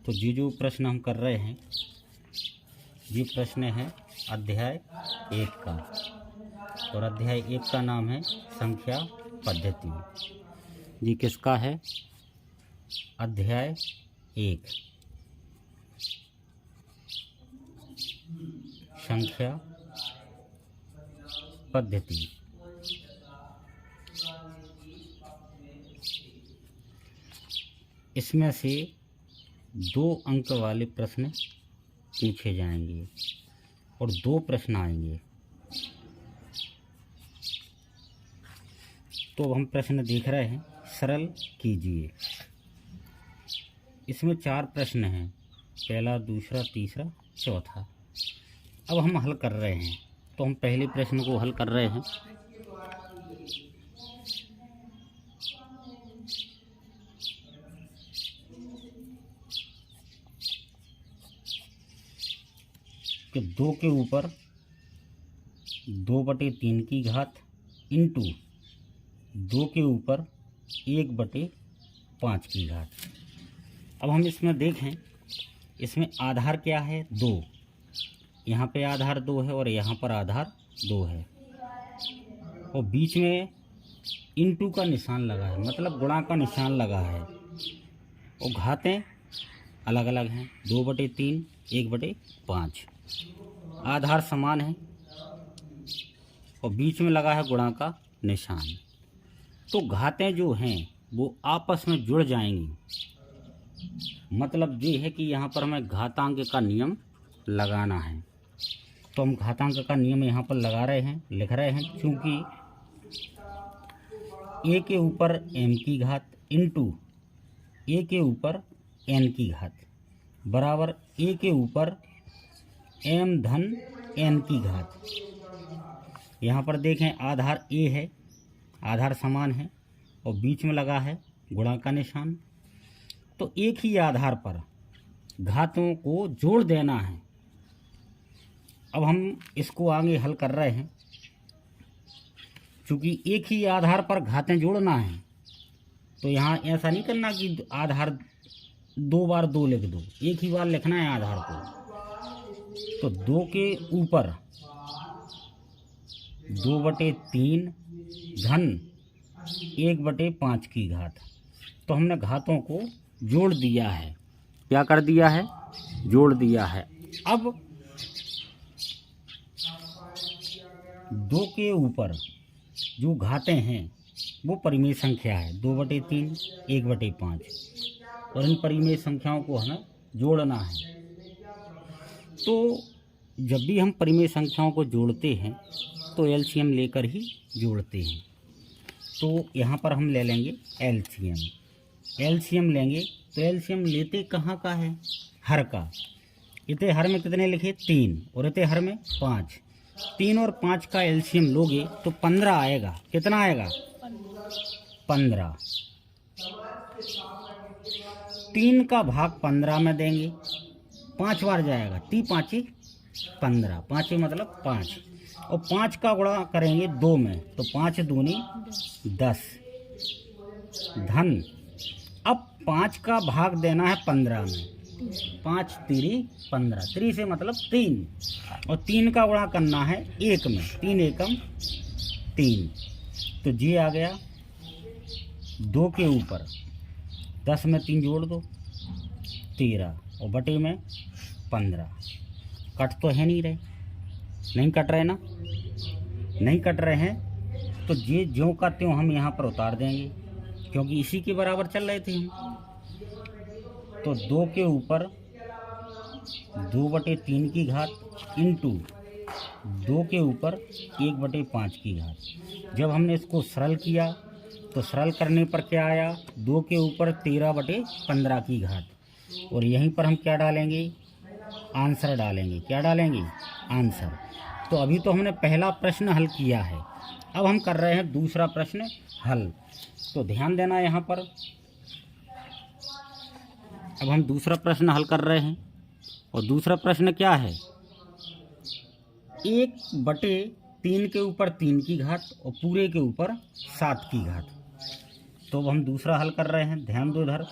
तो जो प्रश्न हम कर रहे हैं ये प्रश्न है अध्याय 1 का, और अध्याय 1 का नाम है संख्या पद्धति। ये किसका है? अध्याय 1 संख्या पद्धति। इसमें से 2 अंक वाले प्रश्न पूछे जाएंगे और 2 प्रश्न आएंगे। तो हम प्रश्न देख रहे हैं, सरल कीजिए। इसमें 4 प्रश्न हैं, पहला, दूसरा, तीसरा, चौथा। अब हम हल कर रहे हैं, तो हम पहले प्रश्न को हल कर रहे हैं। कि 2 के ऊपर 2/3 की घात इंटू 2 के ऊपर 1/5 की घात। अब हम इसमें देखें, इसमें आधार क्या है? 2। यहाँ पे आधार 2 है और यहाँ पर आधार 2 है, और बीच में इंटू का निशान लगा है, मतलब गुणा का निशान लगा है, और घातें अलग अलग हैं, 2/3, 1/5। आधार समान है और बीच में लगा है गुणा का निशान। तो घातें जो हैं वो आपस में जुड़ जाएंगी। मतलब ये है कि यहाँ पर हमें घातांक का नियम लगाना है। तो हम घातांक का नियम यहाँ पर लगा रहे हैं, लिख रहे हैं, क्योंकि a के ऊपर m की घात इंटू a के ऊपर n की घात बराबर a के ऊपर m धन n की घात। यहाँ पर देखें, आधार a है, आधार समान है और बीच में लगा है गुणा का निशान। तो एक ही आधार पर घातों को जोड़ देना है। अब हम इसको आगे हल कर रहे हैं, क्योंकि एक ही आधार पर घातें जोड़ना है। तो यहाँ ऐसा नहीं करना कि आधार 2 बार 2 लिख दो, एक ही बार लिखना है आधार को। तो 2 के ऊपर 2/3 धन 1/5 की घात। तो हमने घातों को जोड़ दिया है। क्या कर दिया है? जोड़ दिया है। अब 2 के ऊपर जो घातें हैं वो परिमेय संख्या है, 2/3, 1/5, और इन परिमेय संख्याओं को हमें जोड़ना है। तो जब भी हम परिमेय संख्याओं को जोड़ते हैं तो एलसीएम लेकर ही जोड़ते हैं। तो यहाँ पर हम ले लेंगे एलसीएम। एलसीएम लेंगे तो एलसीएम लेते कहाँ का है? हर का। इतने हर में कितने लिखे? 3, और इतने हर में 5। 3 और 5 का एलसीएम लोगे तो 15 आएगा। कितना आएगा? 15। 3 का भाग 15 में देंगे, 5 बार जाएगा, 3 5 15, 5 मतलब 5, और 5 का गुणा करेंगे 2 में, तो 5 दूनी 10 धन। अब 5 का भाग देना है 15 में, 5 3 15, 3 से मतलब 3, और 3 का गुणा करना है 1 में, 3 एकम 3। तो ये आ गया 2 के ऊपर 10 में 3 जोड़ दो 13, और बटे में 15। कट तो है नहीं रहे, नहीं कट रहे ना, नहीं कट रहे हैं। तो ये ज्यों का त्यों हम यहाँ पर उतार देंगे, क्योंकि इसी के बराबर चल रहे थे हम। तो 2 के ऊपर 2/3 की घात इंटू 2 के ऊपर 1/5 की घात। जब हमने इसको सरल किया तो सरल करने पर क्या आया? 2 के ऊपर 13/15 की घात, और यहीं पर हम क्या डालेंगे? आंसर डालेंगे। क्या डालेंगे? आंसर। तो अभी तो हमने पहला प्रश्न हल किया है, अब हम कर रहे हैं दूसरा प्रश्न हल। तो ध्यान देना यहाँ पर, अब हम दूसरा प्रश्न हल कर रहे हैं, और दूसरा प्रश्न क्या है? 1/3 के ऊपर 3 की घात और पूरे के ऊपर 7 की घात। तो अब हम दूसरा हल कर रहे हैं, ध्यान दो इधर।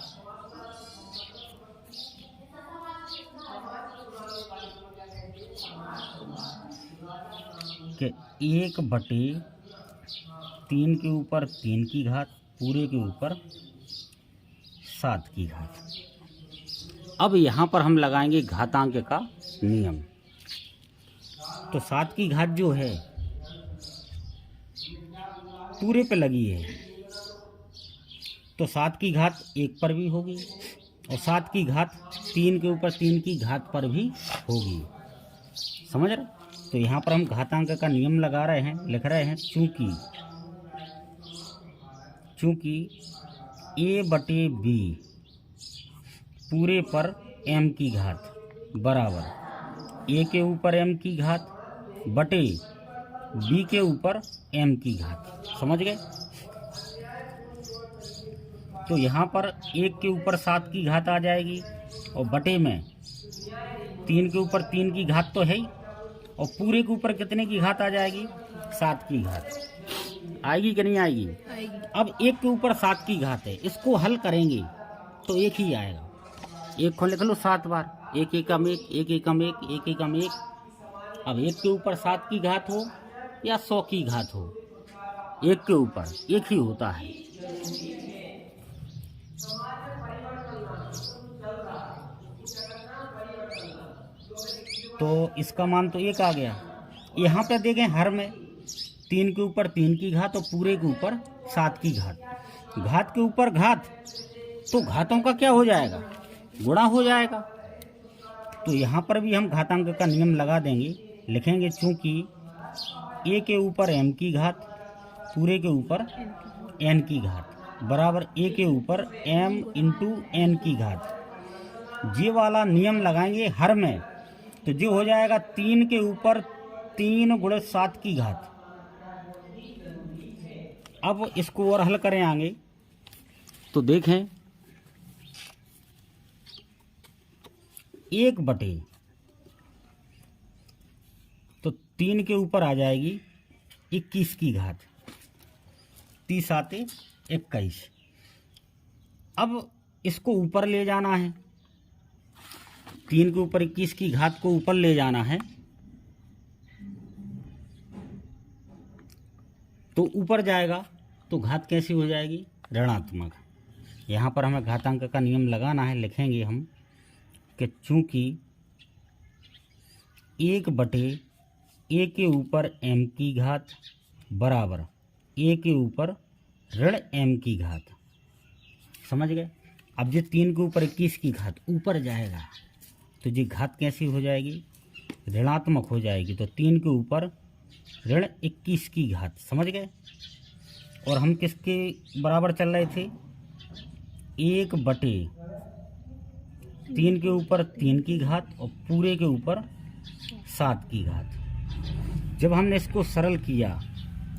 कि 1/3 के ऊपर 3 की घात पूरे के ऊपर 7 की घात। अब यहाँ पर हम लगाएंगे घातांक का नियम। तो 7 की घात जो है पूरे पे लगी है, तो 7 की घात 1 पर भी होगी और 7 की घात 3 के ऊपर 3 की घात पर भी होगी। समझ रहे? तो यहाँ पर हम घातांक का नियम लगा रहे हैं, लिख रहे हैं चूंकि a/b पूरे पर m की घात बराबर a के ऊपर m की घात बटे b के ऊपर m की घात। समझ गए? तो यहाँ पर 1 के ऊपर 7 की घात आ जाएगी और बटे में 3 के ऊपर 3 की घात तो है ही, और पूरे के ऊपर कितने की घात आ जाएगी? 7 की घात। आएगी कि नहीं आएगी? अब 1 के ऊपर 7 की घात है, इसको हल करेंगे तो 1 ही आएगा। 1 को लिख लो 7 बार, 1 एकम 1, 1 एकम 1, 1 एकम 1। अब 1 के ऊपर 7 की घात हो या 100 की घात हो, 1 के ऊपर 1 ही होता है। तो इसका मान तो 1 आ गया। यहाँ पे देखें हर में 3 के ऊपर 3 की घात और पूरे के ऊपर 7 की घात। घात के ऊपर घात, तो घातों का क्या हो जाएगा? गुणा हो जाएगा। तो यहाँ पर भी हम घातांक का नियम लगा देंगे, लिखेंगे चूंकि a के ऊपर m की घात पूरे के ऊपर n की घात बराबर a के ऊपर m इंटू n की घात। ये वाला नियम लगाएंगे हर में, तो जो हो जाएगा 3 के ऊपर 3 गुणे 7 की घात। अब इसको और हल करें आगे तो देखें 1/, तो 3 के ऊपर आ जाएगी 21 की घात, 30 आते 21। अब इसको ऊपर ले जाना है, 3 के ऊपर 21 की घात को ऊपर ले जाना है, तो ऊपर जाएगा तो घात कैसी हो जाएगी? ऋणात्मक। यहाँ पर हमें घातांक का नियम लगाना है, लिखेंगे हम कि चूंकि 1/a के ऊपर m की घात बराबर a के ऊपर ऋण m की घात। समझ गए? अब जो 3 के ऊपर 21 की घात ऊपर जाएगा तो ये घात कैसी हो जाएगी? ऋणात्मक हो जाएगी। तो 3 के ऊपर ऋण 21 की घात। समझ गए? और हम किसके बराबर चल रहे थे? 1/3 के ऊपर 3 की घात और पूरे के ऊपर 7 की घात। जब हमने इसको सरल किया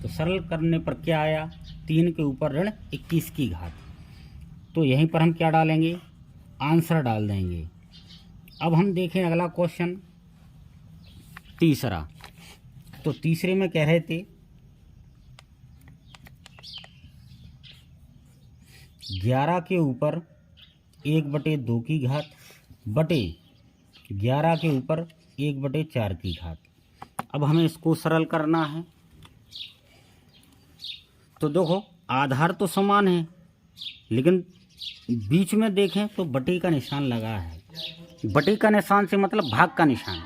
तो सरल करने पर क्या आया? 3 के ऊपर ऋण 21 की घात। तो यहीं पर हम क्या डालेंगे? आंसर डाल देंगे। अब हम देखें अगला क्वेश्चन तीसरा। तो तीसरे में कह रहे थे 11 के ऊपर 1/2 की घात बटे 11 के ऊपर 1/4 की घात। अब हमें इसको सरल करना है। तो देखो आधार तो समान है, लेकिन बीच में देखें तो बटे का निशान लगा है। बटे का निशान से मतलब भाग का निशान।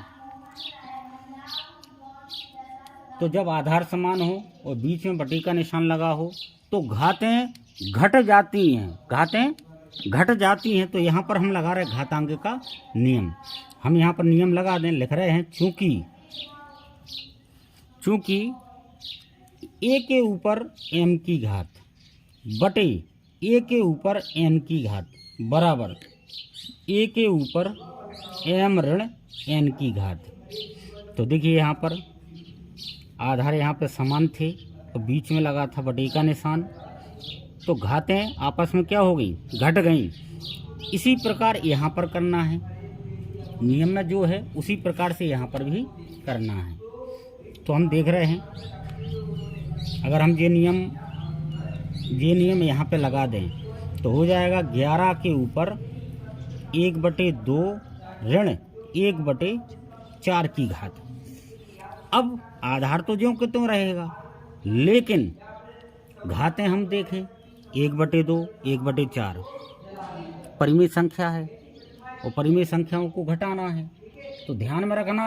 तो जब आधार समान हो और बीच में बटे का निशान लगा हो तो घातें घट जाती हैं। घातें घट जाती हैं। तो यहाँ पर हम लगा रहे हैं घातांक का नियम। हम यहाँ पर नियम लगा दें, लिख रहे हैं चूंकि a के ऊपर m की घात बटे a के ऊपर n की घात बराबर a के ऊपर m ऋण n की घात। तो देखिए यहाँ पर आधार यहाँ पे समान थे तो बीच में लगा था बटे का निशान, तो घातें आपस में क्या हो गई? घट गई। इसी प्रकार यहाँ पर करना है। नियम में जो है उसी प्रकार से यहाँ पर भी करना है। तो हम देख रहे हैं अगर हम ये नियम यहाँ पे लगा दें तो हो जाएगा 11 के ऊपर 1/2 ऋण 1/4 की घात। अब आधार तो ज्यों के त्यों रहेगा, लेकिन घातें हम देखें 1/2, 1/4 परिमेय संख्या है और परिमेय संख्याओं को घटाना है। तो ध्यान में रखना,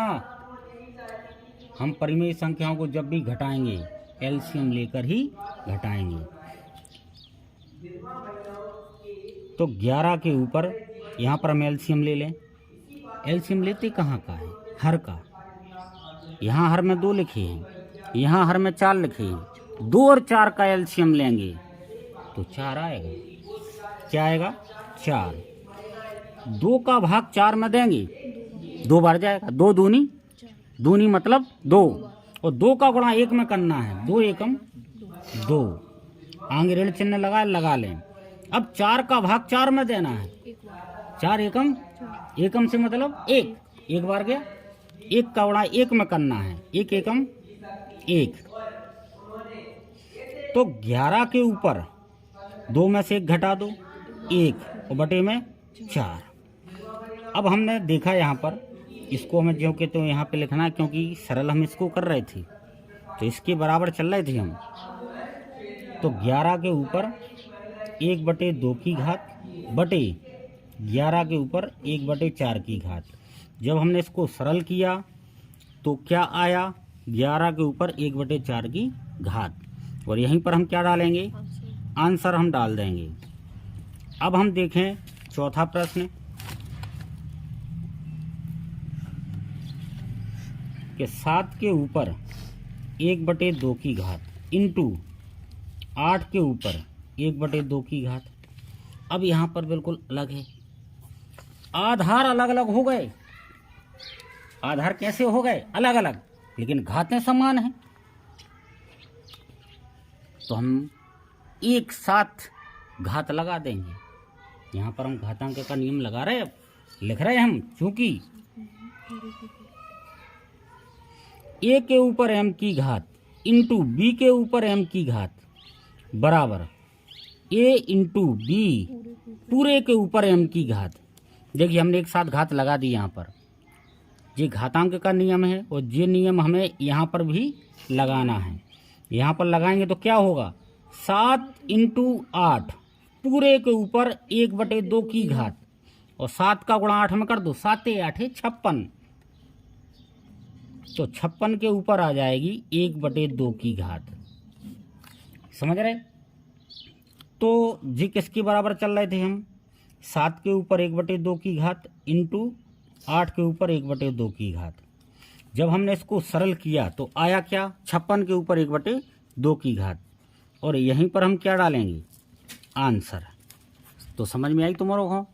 हम परिमेय संख्याओं को जब भी घटाएंगे एलसीएम लेकर ही घटाएंगे। तो 11 के ऊपर यहाँ पर हम एलसीएम ले लें। एलसीएम लेते कहाँ का है? हर का। यहाँ हर में 2 लिखे हैं, यहाँ हर में 4 लिखे हैं। 2 और 4 का एलसीएम लेंगे तो 4 आएगा। क्या आएगा? 4। 2 का भाग 4 में देंगे 2 बार जाएगा। 2 दूनी, दूनी मतलब 2, और 2 का गुणा 1 में करना है। 2 एकम 2, आगे ऋण चिन्ह लगा लें। अब 4 का भाग 4 में देना है। 4 एकम, एकम से मतलब 1, एक बार गया। 1 का गुणा 1 में करना है। 1 एकम 1। तो 11 के ऊपर 2 में से 1 घटा दो, 1, और बटे में 4। अब हमने देखा यहाँ पर, इसको हमें जो कि तो यहाँ पे लिखना है, क्योंकि सरल हम इसको कर रहे थे तो इसके बराबर चल रहे थे हम। तो 11 के ऊपर 1/2 की घात बटे 11 के ऊपर 1/4 की घात। जब हमने इसको सरल किया तो क्या आया? 11 के ऊपर 1/4 की घात, और यहीं पर हम क्या डालेंगे? आंसर हम डाल देंगे। अब हम देखें चौथा प्रश्न कि 7 के ऊपर 1/2 की घात इंटू 8 के ऊपर 1/2 की घात। अब यहाँ पर बिल्कुल अलग है, आधार अलग अलग हो गए। आधार कैसे हो गए? अलग अलग, लेकिन घातें समान हैं। तो हम एक साथ घात लगा देंगे। यहाँ पर हम घातांक का नियम लगा रहे हैं, लिख रहे हैं हम, चूंकि ए के ऊपर एम की घात इंटू बी के ऊपर एम की घात बराबर ए इंटू बी पूरे के ऊपर एम की घात। देखिए हमने एक साथ घात लगा दी। यहाँ पर ये घातांक का नियम है और ये नियम हमें यहाँ पर भी लगाना है। यहाँ पर लगाएंगे तो क्या होगा? 7 इंटू 8 पूरे के ऊपर 1/2 की घात, और 7 का गुणा 8 में कर दो, 7 8 56। तो 56 के ऊपर आ जाएगी 1/2 की घात। समझ रहे? तो जी किसके बराबर चल रहे थे हम? 7 के ऊपर 1/2 की घात इंटू 8 के ऊपर 1/2 की घात। जब हमने इसको सरल किया तो आया क्या? 56 के ऊपर 1/2 की घात, और यहीं पर हम क्या डालेंगे? आंसर। तो समझ में आई तुम्हारे को?